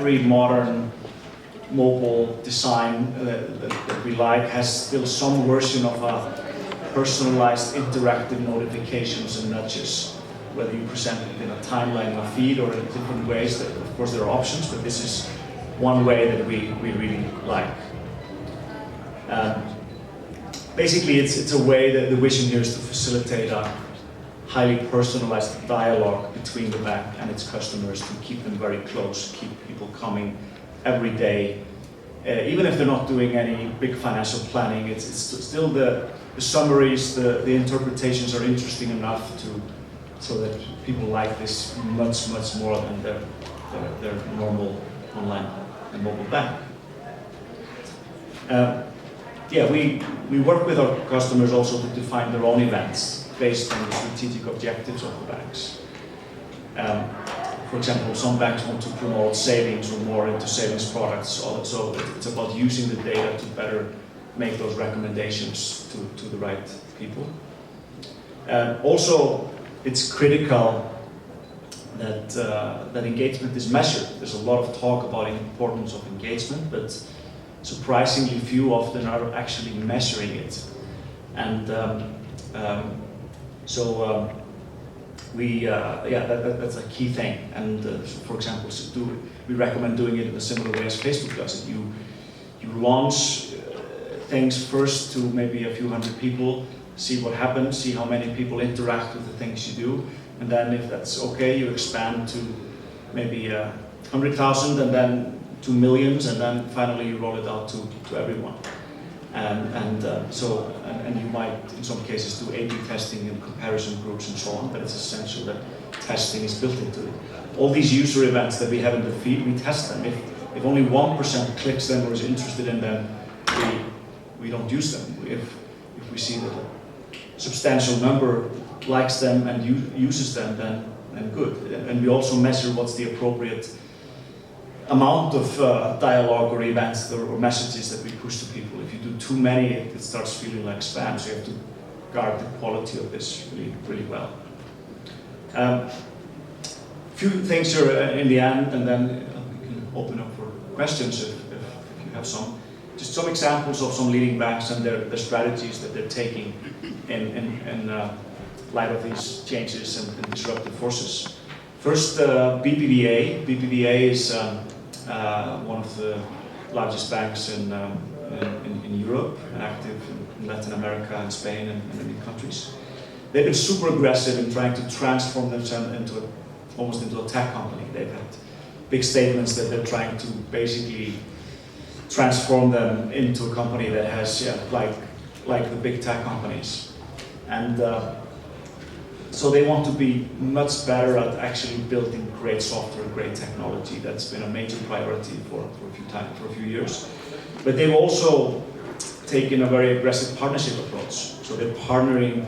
Every modern mobile design that we like has still some version of a personalized interactive notifications and nudges, whether you present it in a timeline or feed or in different ways. Of course there are options, but this is one way that we really like. Basically it's a way that the vision here is to facilitate a highly personalized dialogue between the bank and its customers, to keep them very close, keep people coming every day. Even if they're not doing any big financial planning, it's still the summaries, the interpretations are interesting enough so that people like this much more than their normal online and mobile bank. We work with our customers also to define their own events based on the strategic objectives of the banks. For example, some banks want to promote savings or more into savings products, so it's about using the data to better make those recommendations to the right people. Also, it's critical that engagement is measured. There's a lot of talk about the importance of engagement, but surprisingly few often are actually measuring it. And that's a key thing. And for example, we recommend doing it in a similar way as Facebook does it. You launch things first to maybe a few hundred people, see what happens, see how many people interact with the things you do, and then if that's okay, you expand to maybe 100,000 and then to millions, and then finally you roll it out to everyone. And you might, in some cases, do A/B testing and comparison groups and so on, but it's essential that testing is built into it. All these user events that we have in the feed, we test them. If only 1% clicks them or is interested in them, we don't use them. If we see that a substantial number likes them and uses them, then good. And we also measure what's the appropriate amount of dialogue or events or messages that we push to people. If you do too many, it starts feeling like spam, so you have to guard the quality of this really well. Few things here in the end, and then we can open up for questions if you have some. Just some examples of some leading banks and their strategies that they're taking in light of these changes and disruptive forces. First, BBVA. BBVA is one of the largest banks in Europe and active in Latin America and Spain and many countries. They've been super aggressive in trying to transform themselves almost into a tech company. They've had big statements that they're trying to basically transform them into a company that has, like the big tech companies. And so they want to be much better at actually building great software, great technology. That's been a major priority for a few years. But they've also taken a very aggressive partnership approach. So they're partnering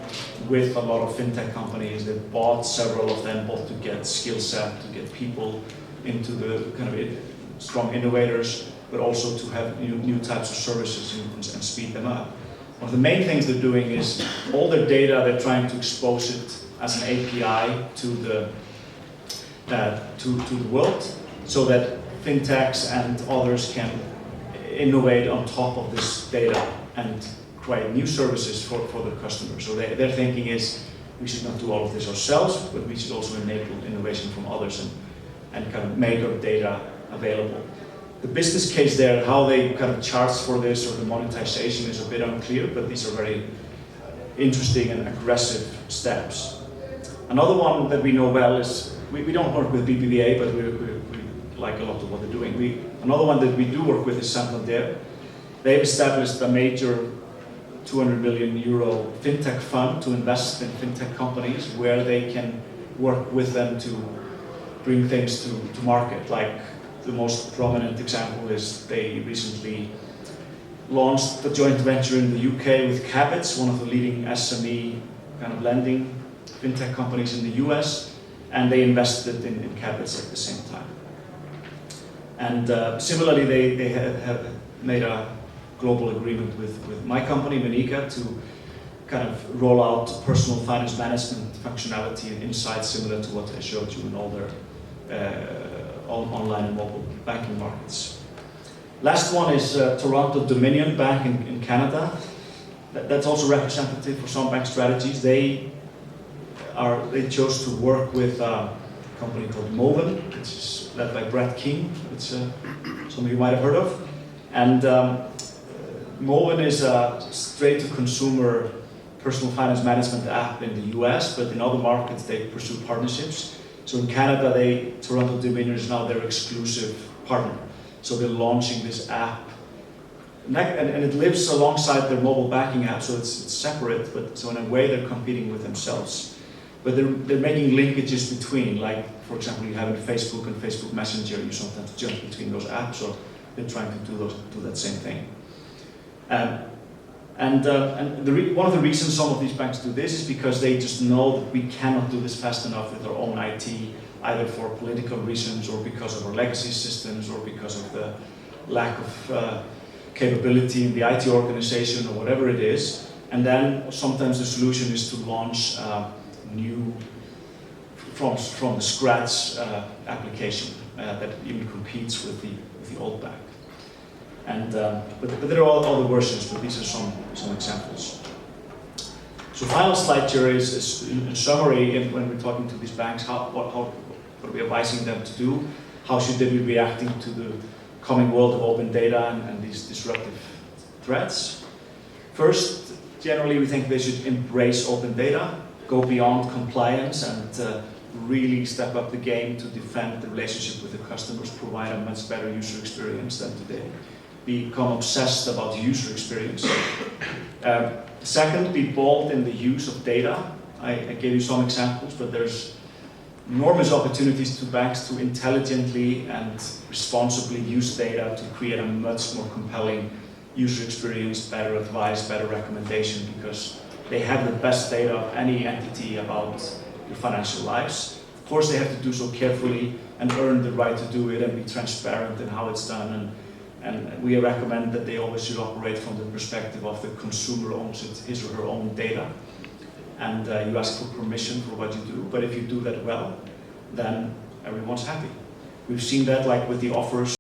with a lot of fintech companies. They've bought several of them, both to get skill set, to get people into the kind of strong innovators, but also to have new types of services and speed them up. One of the main things they're doing is all their data, they're trying to expose it as an API to the world, so that fintechs and others can innovate on top of this data and create new services for the customers. So their thinking is we should not do all of this ourselves, but we should also enable innovation from others and kind of make our data available. The business case there, how they kind of charge for this or the monetization is a bit unclear, but these are very interesting and aggressive steps. Another one that we know well is, we don't work with BBVA, but we like a lot of what they're doing. Another one that we do work with is Santander. They've established a major 200 million euro fintech fund to invest in fintech companies where they can work with them to bring things to market. Like the most prominent example is they recently launched a joint venture in the UK with Cabits, one of the leading SME kind of lending fintech companies in the US, and they invested in Cabits at the same time. And similarly, they have made a global agreement with my company, Meniga, to kind of roll out personal finance management functionality and insights similar to what I showed you in all their online and mobile banking markets. Last one is Toronto Dominion Bank in Canada. That's also representative for some bank strategies. They chose to work with a company called Moven, which is led by Brett King, which some of you might have heard of. And Moven is a straight-to-consumer personal finance management app in the US, but in other markets they pursue partnerships. So in Canada, Toronto Dominion is now their exclusive partner. So they're launching this app. And it lives alongside their mobile banking app, so it's separate, but so in a way they're competing with themselves. But they're making linkages between, like, for example, you have in Facebook and Facebook Messenger, you sometimes jump between those apps, so they're trying to do that same thing. One of the reasons some of these banks do this is because they just know that we cannot do this fast enough with our own IT, either for political reasons or because of our legacy systems or because of the lack of capability in the IT organization or whatever it is. And then sometimes the solution is to launch new, from the scratch application that even competes with the old bank. But there are other versions, but these are some examples. So final slide here is in summary, when we're talking to these banks, what are we advising them to do? How should they be reacting to the coming world of open data and these disruptive threats? First, generally we think they should embrace open data, go beyond compliance and really step up the game to defend the relationship with the customers, provide a much better user experience than today. Become obsessed about user experience. Second, be bold in the use of data. I gave you some examples, but there's enormous opportunities to banks to intelligently and responsibly use data to create a much more compelling user experience, better advice, better recommendation, because they have the best data of any entity about your financial lives. Of course, they have to do so carefully and earn the right to do it and be transparent in how it's done. And we recommend that they always should operate from the perspective of the consumer owns his or her own data. And you ask for permission for what you do, but if you do that well, then everyone's happy. We've seen that like with the offers